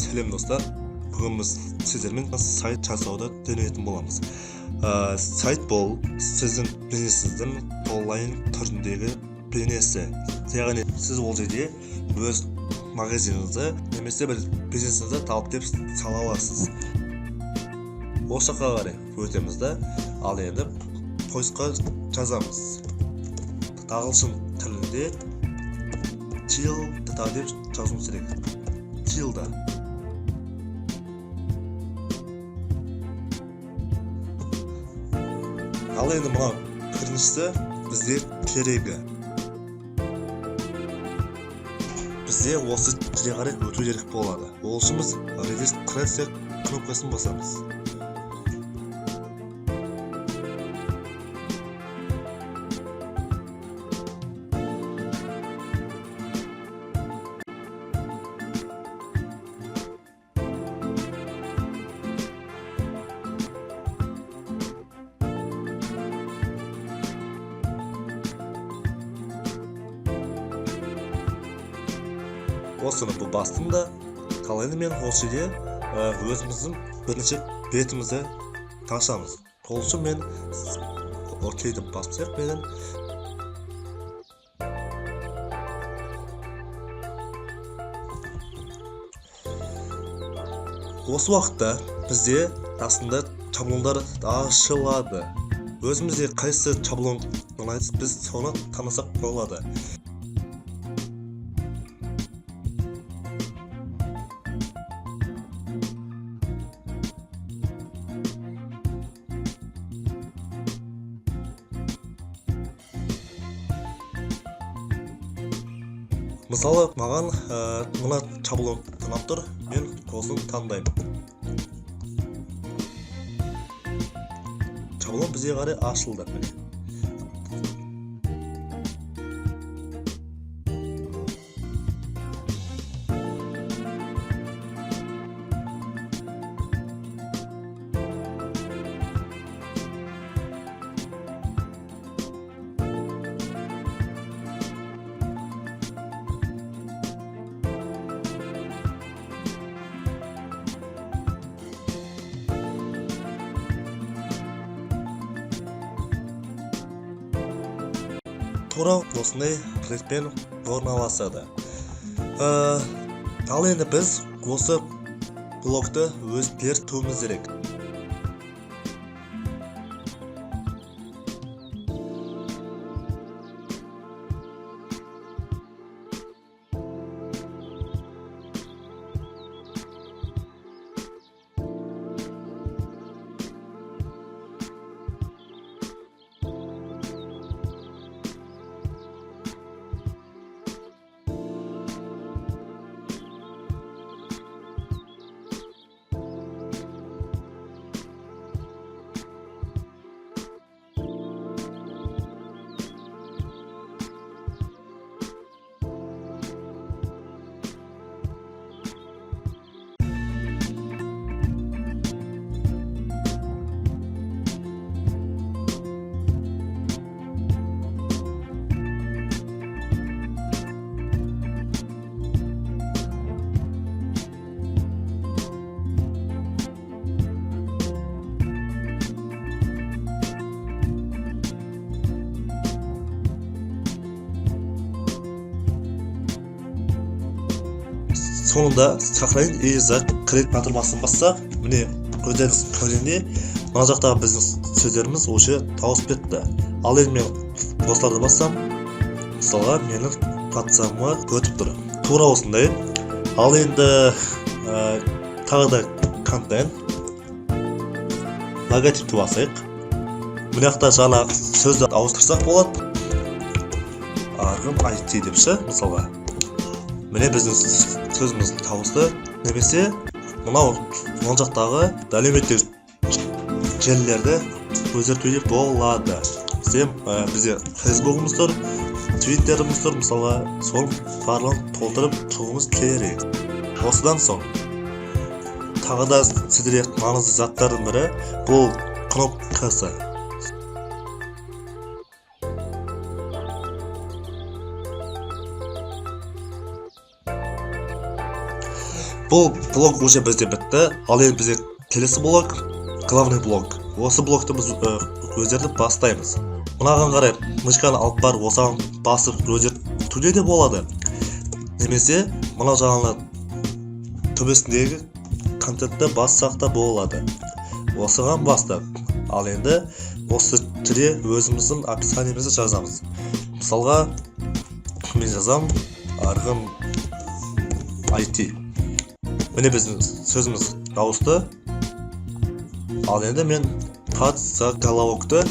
Сәлем достар. Бүгін біз сіздермен сайт жасауды deneyетін боламыз. Сайт бұл сіздің бизнесіңіздің онлайн түріндегі бейнесі. Яғни сіз ол жерде өз магазиніңізді немесе бір бизнесіңізді тауып деп сала аласыз. Осы жаққа қарай өтеміз да, ал енді поисқа жазамыз. Ағылшын тілінде chill деп жазуымыз керек. Chill-да. Ал енді мына біріншісі бізде керегі. Бізде осы жерге қарай өту керек болады. Ол үшін біз регистрация кнопкасын басамыз. Осыны бұл бастым да, ал енді мен осы жерде өзіміздің бірінші бетімізді ашамыз. Ол үшін мен окейді басып менен осы уақытта бізде астында шаблондар ашылады. Өзімізде қайсы шаблон ұнайды, біз соны танысақ болады. Мысалы, маған мына шаблон ұнап тұр, мен осыны таңдаймын. Шаблон бізге қарай ашылды. Тура осындай ретпен орналасады. Ал енді біз осы блокты өзгертуіміз керек. Sonunda сохранить и закрыть батырмасын бассақ, міне көздеріңіз көргенде мына жақтағы біздің сөздеріміз осы тауысып кетті. Ал енді мен достарды бассам, мысалға менің патсамыма өтіп тұр. Тура осындай. Ал енді тағы да контент логотипті басайық. Мына жақта жаңа сөзді ауыстырсақ болады. Арғын IT депші, мысалға. Міне біздің сөзіміз тауысты. Немесе мынау оң жақтағы әлеуметтік желілерді өзгертуге болады. Бізде Facebook'ымыз тұр, Twitter'ымыз тұр, мысалға сол барлығын толтырып тұруымыз керек. Осыдан соң тағы да сіздерге маңызды заттардың бірі бұл кнопкасы. Бұл блок уже бізде бітті. Ал енді бізде келесі блок, главный блок. Осы блокты біз өздерді бастаймыз. Мынаған қарай мышканы алып барып осыған басып өздер де болады. Немесе мына жағына төбесіндегі контентті бассақ та болады. Осыған бастап. Ал енді осы түрде өзіміздің описаниемізді жазамыз. Мысалға мен жазам арғын IT. Міне біздің сөзіміз дауысты. Ал енді мен под заголовокты,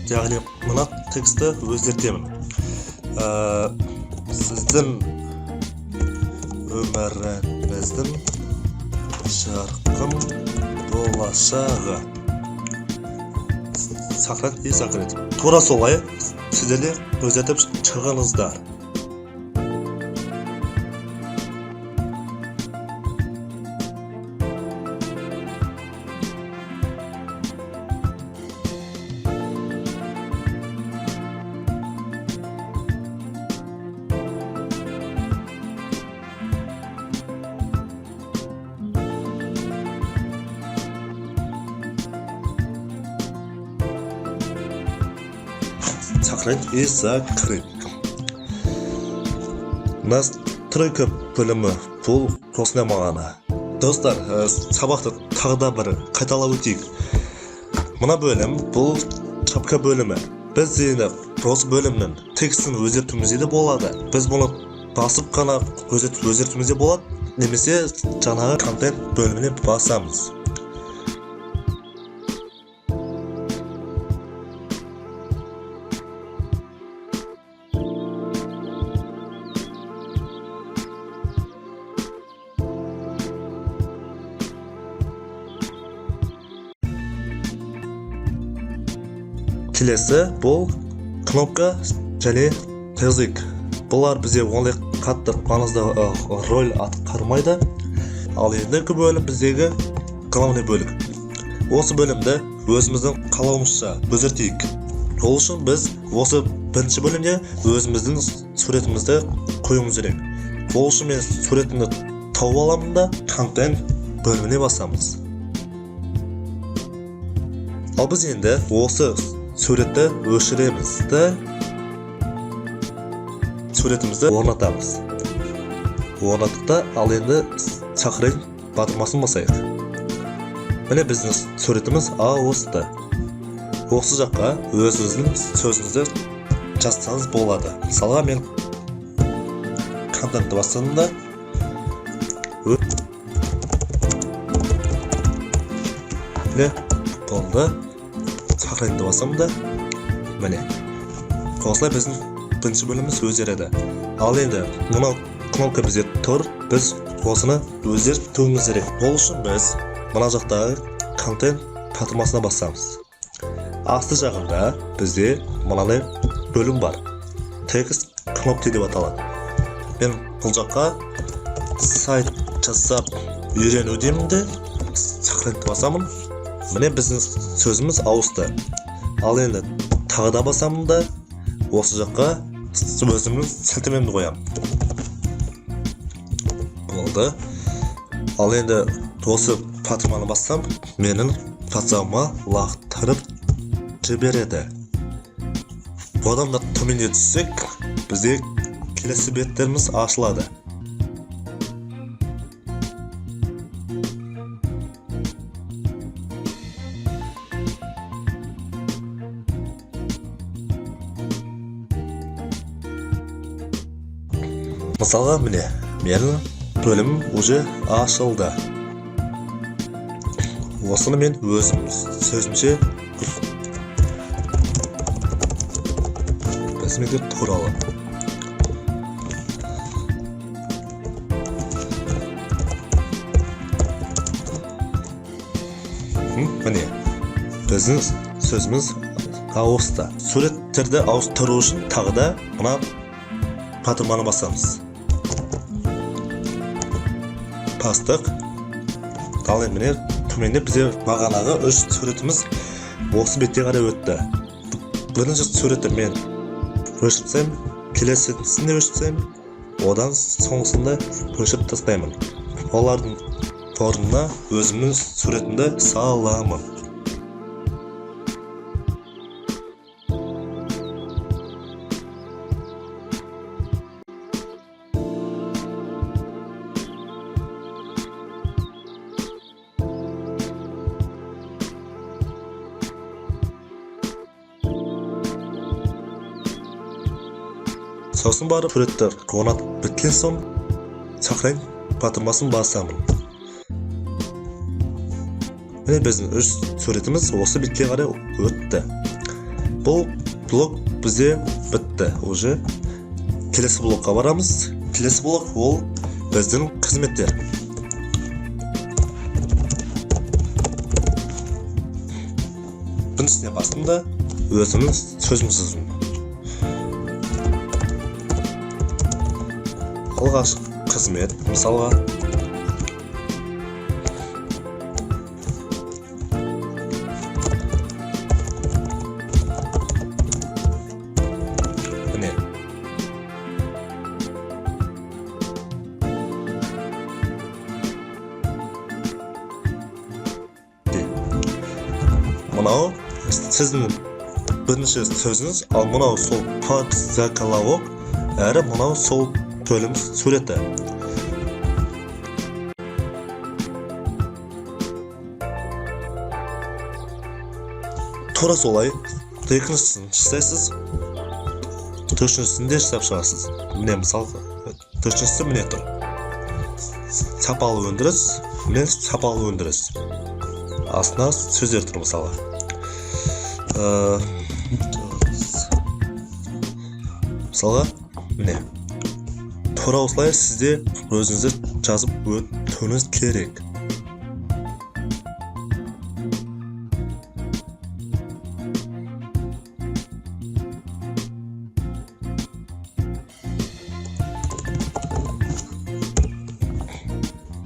яғни мына тексті өзгертемін. Сіздің өміріңіздің жарқын болашағы. Сохранить и закрыть. Тура солай сіздер де өзгертіп шығыңыздар. Сохранить и закрыть. Настройка бөлімі бұл осындай мағына. Достар, сабақты тағы да бір қайталап өтейік. Мына бөлім бұл шапка бөлімі. Біз енді осы бөлімнің текстін өзгертуімізде де болады. Біз бұны басып қана өзгертуімізде болады, немесе жаңағы контент бөліміне басамыз. Келесі бұл кнопка және язык. Бұлар бізде ондай қатты маңызды роль атқармайды. Ал ендігі бөлім біздегі главный бөлік. Осы бөлімді өзіміздің қалауымызша өзгертейік. Ол үшін біз осы бірінші бөлімде өзіміздің суретімізді қоюымыз керек. Ол үшін мен суретімді тауып аламын да контент бөліміне басамыз. Ал біз енді осы суретті өшіреміз де суретімізді орнатамыз. Орнаттық та, ал енді сохранить батырмасын басайық. Міне біздің суретіміз ауысты. Осы жаққа өзіңіздің сөзіңізді жазсаңыз болады. Мысалға мен контентті бастадым да міне болды. Сохранить басам да міне. Осылай біздің бірінші бөліміміз өзгереді. Ал енді мынау кнопка бізде тұр. Біз осыны өзгертуіміз керек. Ол үшін біз мына жақтағы контент батырмасына басамыз. Асты жағында бізде мынандай бөлім бар. Текст кнопка деп аталады. Мен бұл жаққа сайт жасап үйрену деймін де сохранить басамын. Міне біздің сөзіміз ауысты. Ал енді тағы да басамын да осы жаққа өзімнің сілтемемді қоямын. Болды. Ал енді осы батырманы бассам, менің WhatsApp-ыма лақтырып жібереді. Одан да төменге түссек, бізде келесі беттеріміз ашылады. Мысалға міне, менің бөлімім уже ашылды. Осыны мен өзім сөзімше бәсімеге туралы. Міне, біздің сөзіміз ауысты. Суреттерді ауыстыру үшін тағы да мына батырманы басамыз. Бастық. Ал енді міне төменде бізде бағанағы 3 суретіміз осы бетте қарай өтті. Бірінші суретті мен өшірсем, келесісінде өшірсем, одан соңғысында өшіріп тастаймын. олардың орнына өзімнің суретімді саламын. Сосын барып суреттер орнатып біткен соң сохрань батырмасын басамын. Міне біздің 3 суретіміз осы бетке қарай өтті. Бұл блок бізде бітті уже. Келесі блокқа барамыз. Келесі блок ол біздің қызметтер. Біріншісіне бастым да өзімнің сөзімсізім. Алғаш қызмет, мысалға міне мынау сіздің бірінші сөзіңіз, ал мынау сол подзаголовок, әрі мынау сол бөлім суреті. Тура солай екіншісін жасайсыз, төртіншісін де жасап шығасыз. Міне мысалға, төртіншісі міне тұр. Сапалы өндіріс, міне сапалы өндіріс. Астына сөздер тұр мысалға. Мысалға, міне. Тура осылай сізде өзіңізді жазып өтуіңіз керек.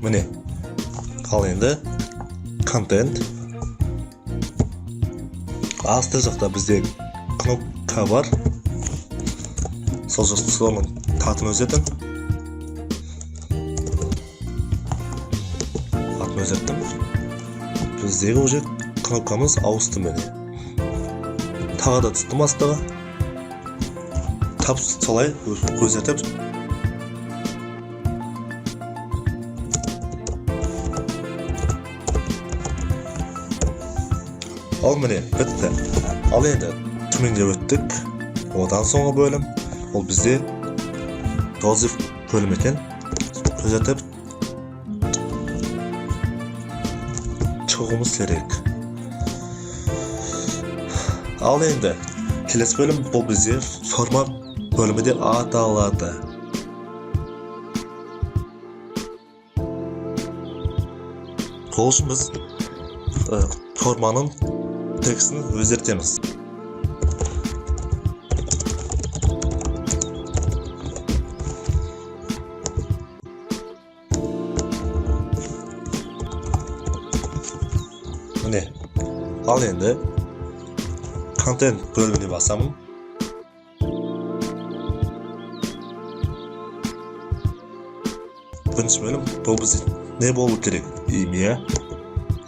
Міне, ал енді контент. Асты жақта бізде кнопка бар. Сол соның атын өзетін. Өзеттім. Біздегі уже кнопкамыз ауысты міне. Тағы да түстім астыға. Тап солай өзетіп. Ал міне, бітті. Ал енді төменге өттік. Одан соңғы бөлім. Ол бізде дозив бөлім екен. Өзетіп. Шығуымыз керек. Ал енді келесі бөлім бұл бізде форма бөлімі деп аталады. Ол үшін біз форманың текстін өзгертеміз. Міне, ал енді контент бөліміне басамын. Бірінші бөлім бұл бізде не болу керек? Имя.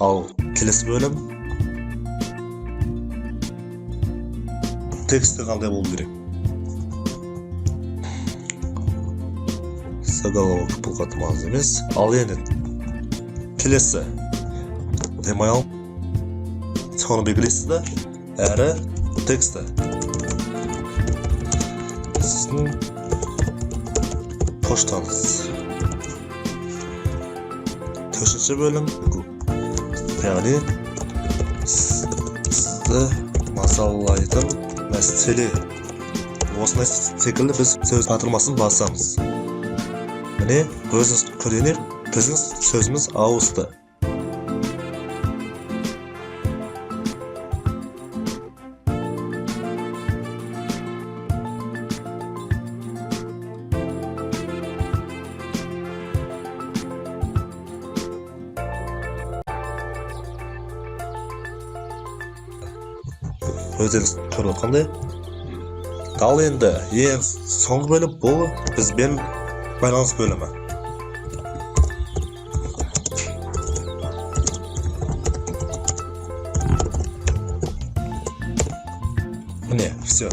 Ал келесі бөлім тексті қандай болу керек? Заголовок бұл қатты маңызды емес. Ал енді келесі демай ал. Соны белгілейсіз да, әрі тексті. Сіздің поштаңыз. Төртінші бөлім, яғни сізді мазалайтын мәселе. Осындай секілді біз сөз қатырмасын басамыз. Міне, өзіңіз көрініп, біздің сөзіміз ауысты. Өздеріңіз көріп отқандай. Ал енді ең соңғы бөлім бұл бізбен байланыс бөлімі. міне все